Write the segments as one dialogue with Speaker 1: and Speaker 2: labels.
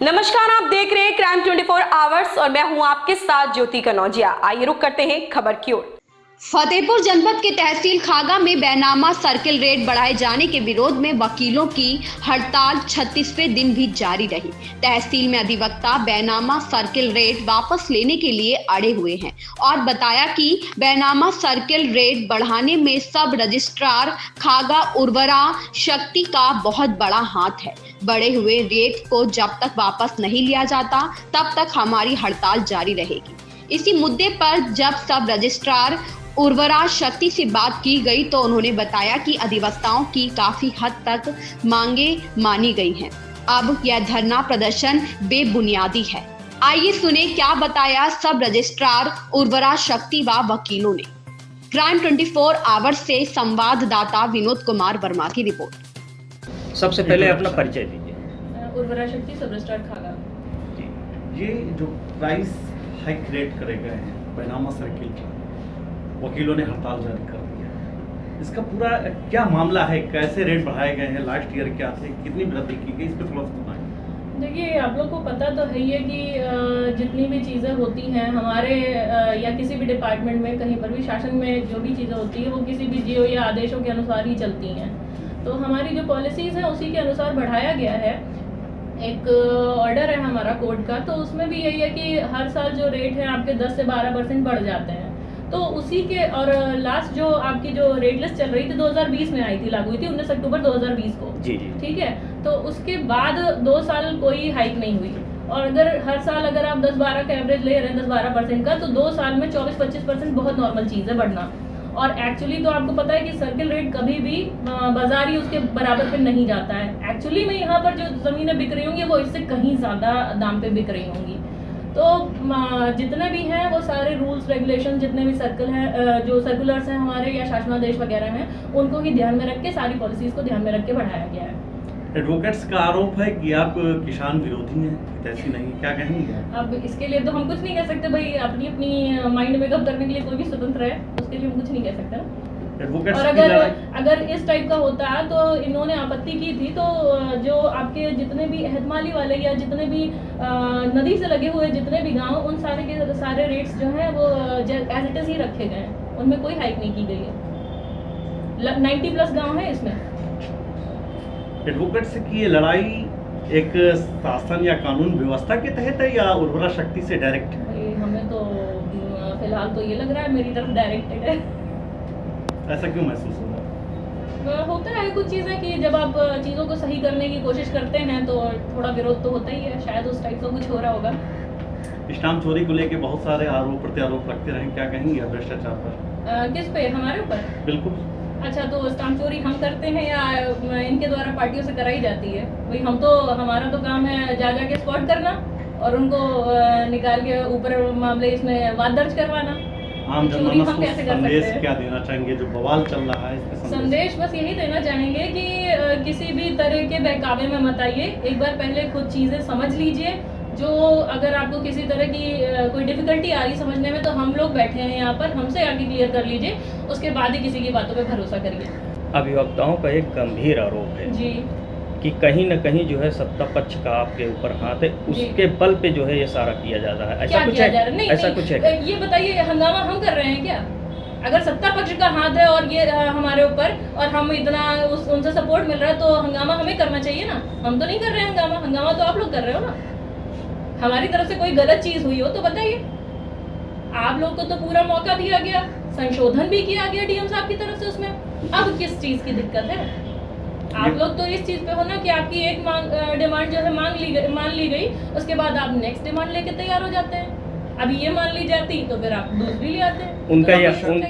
Speaker 1: नमस्कार, आप देख रहे हैं क्राइम 24 आवर्स और मैं हूं आपके साथ ज्योति कनौजिया। आइए रुक करते हैं खबर की ओर।
Speaker 2: फतेहपुर जनपद के तहसील खागा में बैनामा सर्किल रेट बढ़ाए जाने के विरोध में वकीलों की हड़ताल 36वें दिन भी जारी रही। तहसील में अधिवक्ता बैनामा सर्किल रेट वापस लेने के लिए अड़े हुए हैं और बताया कि बैनामा सर्किल रेट बढ़ाने में सब रजिस्ट्रार खागा उर्वरा शक्ति का बहुत बड़ा हाथ है। बढ़े हुए रेट को जब तक वापस नहीं लिया जाता तब तक हमारी हड़ताल जारी रहेगी। इसी मुद्दे पर जब सब रजिस्ट्रार उर्वरा शक्ति से बात की गई तो उन्होंने बताया कि अधिवक्ताओं की काफी हद तक मांगे मानी गई हैं। अब यह धरना प्रदर्शन बेबुनियादी है। आइए सुने क्या बताया सब रजिस्ट्रार उर्वरा शक्ति व वकीलों ने। क्राइम 24 आवर्स से संवाददाता विनोद कुमार वर्मा की रिपोर्ट।
Speaker 3: सबसे पहले अपना परिचय दीजिए।
Speaker 4: उर्वरा शक्ति सब रजिस्ट्रार खागा।
Speaker 5: ये जो प्राइस हाइक रेट करे गए हैं बैनामा सर्किल का, वकीलों ने हड़ताल जारी कर दिया है। इसका पूरा क्या मामला है, कैसे रेट बढ़ाए गए हैं, लास्ट ईयर क्या थे, कितनी वृद्धि की गई, इस पर थोड़ा सा बताएं।
Speaker 4: देखिए, आप लोग को पता तो है ही है कि जितनी भी चीज़ें होती हैं हमारे या किसी भी डिपार्टमेंट में, कहीं पर भी शासन में जो भी चीज़ें होती हैं वो किसी भी जीओ या आदेशों के अनुसार ही चलती हैं। तो हमारी जो पॉलिसीज़ हैं उसी के अनुसार बढ़ाया गया है। एक ऑर्डर है हमारा कोर्ट का, तो उसमें भी यही है कि हर साल जो रेट है आपके 10 से 12% बढ़ जाते हैं। तो उसी के और लास्ट जो आपकी जो रेट लिस्ट चल रही थी 2020 में आई थी, लागू हुई थी 19 अक्टूबर 2020 को।
Speaker 3: जी।
Speaker 4: ठीक है, तो उसके बाद 2 साल कोई हाइक नहीं हुई। और अगर हर साल अगर आप 10-12 का एवरेज ले रहे हैं 10-12% का, तो 2 साल में 24-25% बहुत नॉर्मल चीज़ है बढ़ना। और एक्चुअली तो आपको पता है कि सर्किल रेट कभी भी बाजारी उसके बराबर पे नहीं जाता है। एक्चुअली में यहाँ पर जो ज़मीनें बिक रही होंगी वो इससे कहीं ज़्यादा दाम पे बिक रही होंगी। तो जितने भी हैं वो सारे रूल्स रेगुलेशन, जितने भी सर्कल हैं, जो सर्कुलर्स हैं हमारे या शासनादेश वगैरह हैं, उनको ही ध्यान में रख के, सारी पॉलिसीज़ को ध्यान में रख के बढ़ाया गया है।
Speaker 5: एडवोकेट्स का आरोप है कि आप किसान विरोधी हैं, ऐसी नहीं, क्या कहेंगे?
Speaker 4: अब इसके लिए तो हम कुछ नहीं कह सकते भाई, अपनी अपनी माइंड मेकअप करने के लिए कोई भी स्वतंत्र है, उसके लिए हम कुछ नहीं कह सकते ना। और अगर इस टाइप का होता है तो इन्होंने आपत्ति की थी, तो जो आपके जितने भी अहदमाली वाले या जितने भी नदी से लगे हुए जितने भी गांव, उन सारे के सारे रेट्स जो हैं वो एज इट इज ही रखे गए हैं, उनमें कोई हाइक नहीं की गई है। 90+ गांव है इसमें।
Speaker 5: एडवोकेट से की ये लड़ाई एक शासन या कानून व्यवस्था के तहत है या उर्वरा शक्ति से डायरेक्ट है?
Speaker 4: हमें तो फिलहाल तो ये लग रहा है मेरी तरफ डायरेक्टेड है।
Speaker 5: ऐसा क्यों महसूस हो रहा है?
Speaker 4: होता है कुछ चीज़ें कि जब आप चीज़ों को सही करने की कोशिश करते हैं तो थोड़ा विरोध तो होता ही है। शायद उस टाइप का कुछ हो रहा होगा।
Speaker 5: स्टाम्प चोरी को लेके बहुत सारे आरोप प्रत्यारोप रखते रहे, क्या कहेंगे आप भ्रष्टाचार पर?
Speaker 4: किस पे? हमारे ऊपर?
Speaker 5: बिल्कुल।
Speaker 4: अच्छा, तो स्टाम्प चोरी हम करते हैं या इनके द्वारा पार्टियों से कराई जाती है? भाई हम तो, हमारा तो काम है जा के स्पॉट करना और उनको निकाल के ऊपर मामले इसमें वाद दर्ज करवाना।
Speaker 5: आम जनमानस को संदेश क्या देना चाहेंगे जो बवाल चल रहा है इसके?
Speaker 4: संदेश बस यही देना चाहेंगे कि किसी भी तरह के बहकावे में मत आइए। एक बार पहले खुद चीज़ें समझ लीजिए। जो अगर आपको किसी तरह की कोई डिफिकल्टी आ रही समझने में, तो हम लोग बैठे हैं यहाँ पर, हमसे आगे क्लियर कर लीजिए, उसके बाद ही किसी की बातों पे भरोसा करिए।
Speaker 3: अभिवक्ताओं का एक गंभीर आरोप है
Speaker 4: जी
Speaker 3: कि कहीं न कहीं जो है सत्ता पक्ष का आपके ऊपर हाथ है, उसके बल पे जो है ये सारा किया जा रहा है। ऐसा कुछ है?
Speaker 4: नहीं,
Speaker 3: ऐसा कुछ है?
Speaker 4: ये बताइए, हंगामा हम कर रहे हैं क्या? अगर सत्ता पक्ष का हाथ है और ये हमारे ऊपर और हम इतना उनसे सपोर्ट मिल रहा है, तो हंगामा हमें करना चाहिए ना। हम तो नहीं कर रहे हैं हंगामा, हंगामा तो आप लोग कर रहे हो ना। हमारी तरफ से कोई गलत चीज़ हुई हो तो बताइए। आप लोग को तो पूरा मौका दिया गया, संशोधन भी किया गया डीएम साहब की तरफ से उसमें। अब किस चीज़ की दिक्कत है? आप लोग तो इस चीज़ पे हो ना कि आपकी एक डिमांड जो है मान ली गई, उसके बाद आप नेक्स्ट डिमांड लेके तैयार हो जाते हैं। अभी ये मान ली जाती तो फिर आप दूसरी ले आते हैं।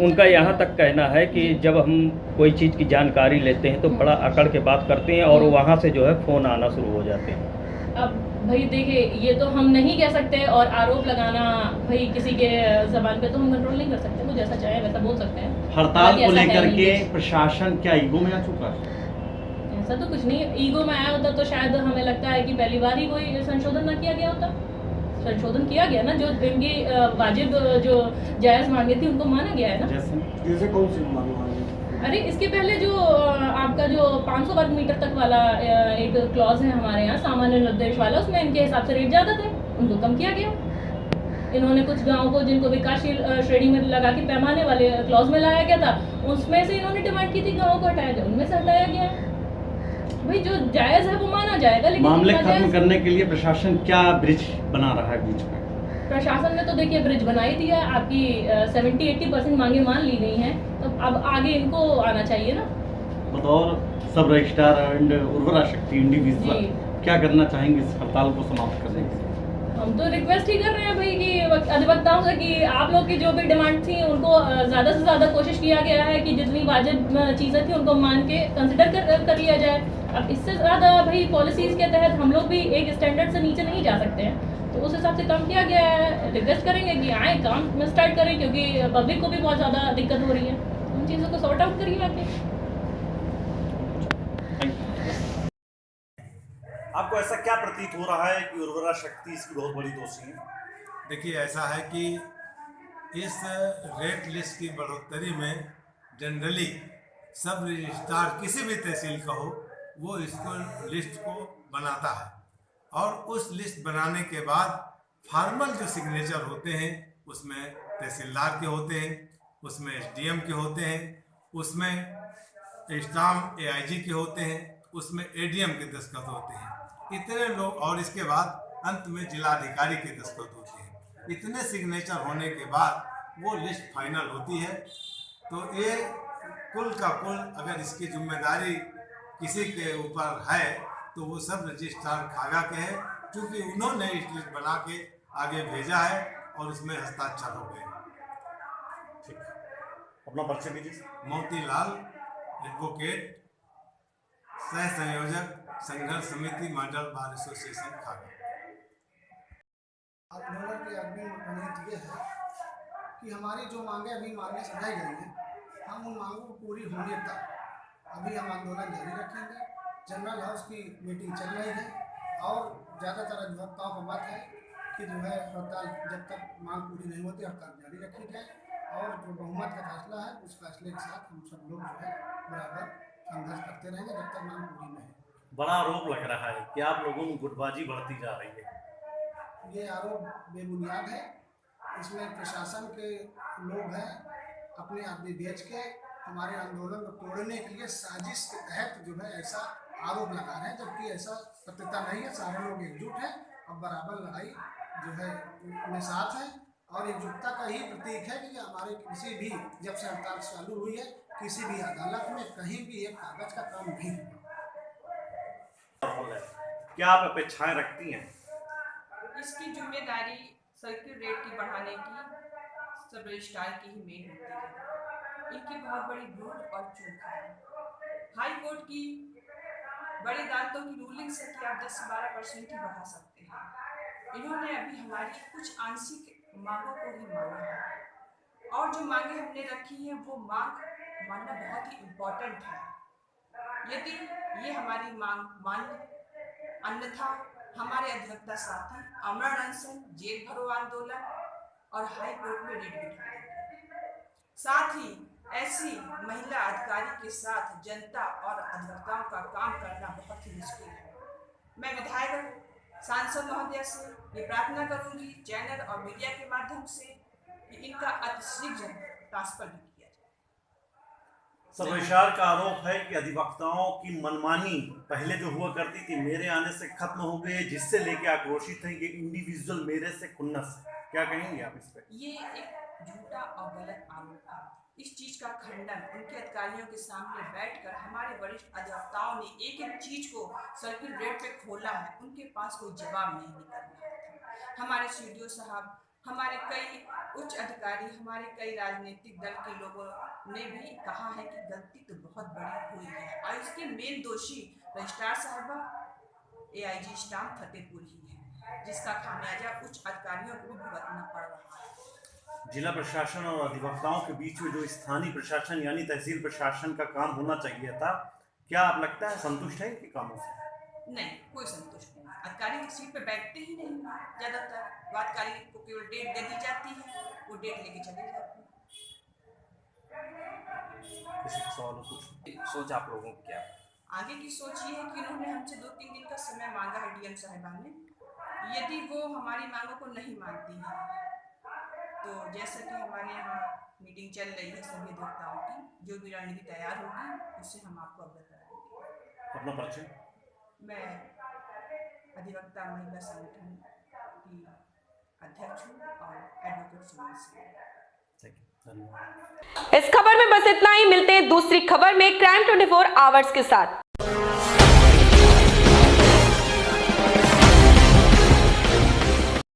Speaker 3: उनका यहाँ तक कहना है कि जब हम कोई चीज़ की जानकारी लेते हैं तो बड़ा अकड़ के बात करते हैं और वहाँ से जो है फ़ोन आना शुरू हो जाते हैं।
Speaker 4: अब भाई देखिए, ये तो हम नहीं कह सकते, और आरोप लगाना भाई किसी के ज़बान पे तो हम कंट्रोल नहीं कर सकते। वो जैसा चाहे वैसा बोल सकते हैं।
Speaker 5: हड़ताल को लेकर के प्रशासन क्या ईगो में आ चुका है?
Speaker 4: ऐसा तो कुछ नहीं, ईगो में आया होता तो शायद हमें लगता है कि पहली बार ही कोई संशोधन ना किया गया होता। संशोधन किया गया ना, जो इनकी वाजिब जो जायज़ मांगे थी उनको माना गया है ना।
Speaker 5: जैसे
Speaker 6: कौन सी मांगे?
Speaker 4: अरे इसके पहले जो आपका जो 500 वर्ग मीटर तक वाला एक क्लॉज है हमारे यहाँ सामान्य निर्देश वाला, उसमें इनके हिसाब से रेट ज़्यादा थे, उनको कम किया गया। इन्होंने कुछ गाँव को जिनको विकासशील श्रेणी में लगा के पैमाने वाले क्लॉज में लाया गया था, उसमें से इन्होंने डिमांड की थी गाँव को हटाया जाए, उनमें से हटाया गया। भाई जो जायज़ है वो माना जाएगा, लेकिन
Speaker 5: मामले खत्म करने के लिए प्रशासन क्या ब्रिज बना रहा है बीच में?
Speaker 4: प्रशासन ने तो देखिए ब्रिज बना ही दिया है, आपकी 70-80% मांगे मान ली गई हैं, तो अब आगे इनको आना चाहिए ना।
Speaker 5: बतौर सब रजिस्ट्रार एंड उर्वरा शक्ति इंडिविजुअल क्या करना चाहेंगे इस हड़ताल को समाप्त करने के लिए?
Speaker 4: हम तो रिक्वेस्ट ही कर रहे हैं भाई कि अधिवक्ताओं से कि आप लोग की जो भी डिमांड थी उनको ज़्यादा से ज़्यादा कोशिश किया गया है कि जितनी वाजिब चीज़ें थी उनको मान के कंसिडर कर लिया जाए। अब इससे ज़्यादा भाई पॉलिसीज़ के तहत हम लोग भी एक स्टैंडर्ड से नीचे नहीं जा सकते हैं, तो उस हिसाब से काम किया गया है। रिक्वेस्ट करेंगे कि आए काम में स्टार्ट करें, क्योंकि पब्लिक को भी बहुत ज़्यादा दिक्कत हो रही है, उन चीज़ों को सॉर्ट आउट करिए आके।
Speaker 5: आपको ऐसा क्या प्रतीत हो रहा है कि उर्वरा शक्ति इसकी बहुत बड़ी दोषी है?
Speaker 6: देखिए, ऐसा है कि इस रेट लिस्ट की बढ़ोतरी में जनरली सब रजिस्ट्रार किसी भी तहसील का हो, वो इसको लिस्ट को बनाता है और उस लिस्ट बनाने के बाद फॉर्मल जो सिग्नेचर होते हैं उसमें तहसीलदार के होते हैं, उसमें एसडीएम के होते हैं, उसमें स्टाम्प एआईजी के होते हैं, उसमें एडीएम के दस्तखत होते हैं, इतने लोग, और इसके बाद अंत में जिलाधिकारी के दस्तखत होते हैं। इतने सिग्नेचर होने के बाद वो लिस्ट फाइनल होती है। तो ये कुल का कुल अगर इसकी जिम्मेदारी किसी के ऊपर है तो वो सब रजिस्ट्रार खागा के हैं, क्योंकि उन्होंने इस लिस्ट बना के आगे भेजा है और उसमें हस्ताक्षर हो गए।
Speaker 5: ठीक, अपना परिचय दीजिए।
Speaker 6: मोतीलाल, एडवोकेट, सह संयोजक, संघर्ष समिति मॉडल बार एसोसिएशन खागा।
Speaker 7: आंदोलन की अग्नि रणनीति ये है कि हमारी जो मांगे अभी मांगे सजाई गई हैं, हम उन मांगों को पूरी होने तक अभी हम आंदोलन जारी रखेंगे। जनरल हाउस की मीटिंग चल रही है और ज़्यादातर अधिवक्ताओं का मत है कि जो है हड़ताल जब तक मांग पूरी नहीं होती हड़ताल जारी रखी जाए और जो बहुमत का फैसला है उस फैसले के साथ हम सब लोग जो है बराबर संघर्ष करते रहेंगे जब तक मांग पूरी नहीं।
Speaker 5: बड़ा आरोप लग रहा है कि आप लोगों में गुटबाजी बढ़ती जा रही है।
Speaker 7: ये आरोप बेबुनियाद है। इसमें प्रशासन के लोग हैं अपने आदमी बेच के हमारे आंदोलन को तोड़ने के लिए साजिश के तहत जो है ऐसा आरोप लगा रहे हैं, जबकि ऐसा सत्यता नहीं है। सारे लोग एकजुट हैं और बराबर लड़ाई जो है में साथ है और एकजुटता का ही प्रतीक है कि हमारे किसी भी, जब से हड़ताल चालू हुई है, किसी भी अदालत में कहीं भी एक कागज का काम नहीं हुआ।
Speaker 5: क्या आप अपेक्षाएं रखती हैं?
Speaker 8: इसकी जिम्मेदारी सर्किल रेट की बढ़ाने की सब रजिस्ट्रार की ही मेन होती है। इनकी बहुत बड़ी भूल और चूक है। हाई कोर्ट की बड़ी अदालतों की रूलिंग से कि आप 10 से 12% ही बढ़ा सकते हैं। इन्होंने अभी हमारी कुछ आंशिक मांगों को ही माना है और जो मांगे हमने रखी हैं वो मांग मानना बहुत ही इम्पोर्टेंट है। यदि ये हमारी मांग मान, अन्यथा हमारे अधिवक्ता साथी अमरण अनशन, जेल भरो आंदोलन और हाई कोर्ट में रिट बिठाएंगे। साथ ही ऐसी महिला अधिकारी के साथ जनता और अधिवक्ताओं का काम करना बहुत ही मुश्किल है। मैं विधायक सांसद महोदय से ये प्रार्थना करूंगी चैनल और मीडिया के माध्यम से कि इनका अतिशीघ्र ट्रांसफर भी किया जाए।
Speaker 5: सर्वेशार का आरोप है कि अधिवक्ताओं की मनमानी पहले जो हुआ करती थी मेरे आने से खत्म हो गई, जिससे लेके आक्रोशित है ये इंडिविजुअल मेरे से खुन्नस। क्या कहेंगे आप इस पे?
Speaker 8: ये एक झूठा और गलत आरोप है। इस चीज का खंडन उनके अधिकारियों के सामने बैठकर हमारे वरिष्ठ अधिवक्ताओं ने एक एक चीज को सर्किल रेट पे खोला है। उनके पास कोई जवाब नहीं निकल रहा था। हमारे सीडीओ साहब, हमारे कई उच्च अधिकारी, हमारे कई राजनीतिक दल के लोगों ने भी कहा है कि गलती तो बहुत बड़ी हुई है और इसके मेन दोषी रजिस्ट्रार साहबा एआईजी स्टाम्प फतेहपुर ही है, जिसका खामियाजा उच्च अधिकारियों को भुगतना पड़ रहा है।
Speaker 5: जिला प्रशासन और अधिवक्ताओं के बीच में जो स्थानीय प्रशासन यानी तहसील प्रशासन का काम होना चाहिए था, क्या आप लगता है संतुष्ट है इनके कामों से?
Speaker 8: नहीं, कोई संतुष्ट नहीं। अधिकारी सीट पे बैठते ही नहीं। ज़्यादातर अधिकारी को केवल डेट दे दी जाती है, वो डेट लेके चले जाते हैं।
Speaker 5: किसी का सवाल हो कुछ?
Speaker 9: सोच आप लोगों की क्या है?
Speaker 8: आगे की सोच ये है कि उन्होंने हमसे 2-3 दिन का समय मांगा है डीएम साहिबा ने। यदि वो हमारी मांगों को नहीं मानती हैं तो जैसा कि हमारे यहाँ मीटिंग चल रही है सभी अधिवक्ताओं की, जो भी रणनीति तैयार होगी उससे हम आपको अवगत कराएंगे।
Speaker 5: अपना परिचय?
Speaker 8: मैं अधिवक्ता महिला संगठन की अध्यक्ष हूँ और advocate Sunil Singh.
Speaker 5: Thank you, धन्यवाद।
Speaker 1: इस खबर में बस इतना ही। मिलते हैं दूसरी खबर में क्राइम 24 आवर्स के साथ।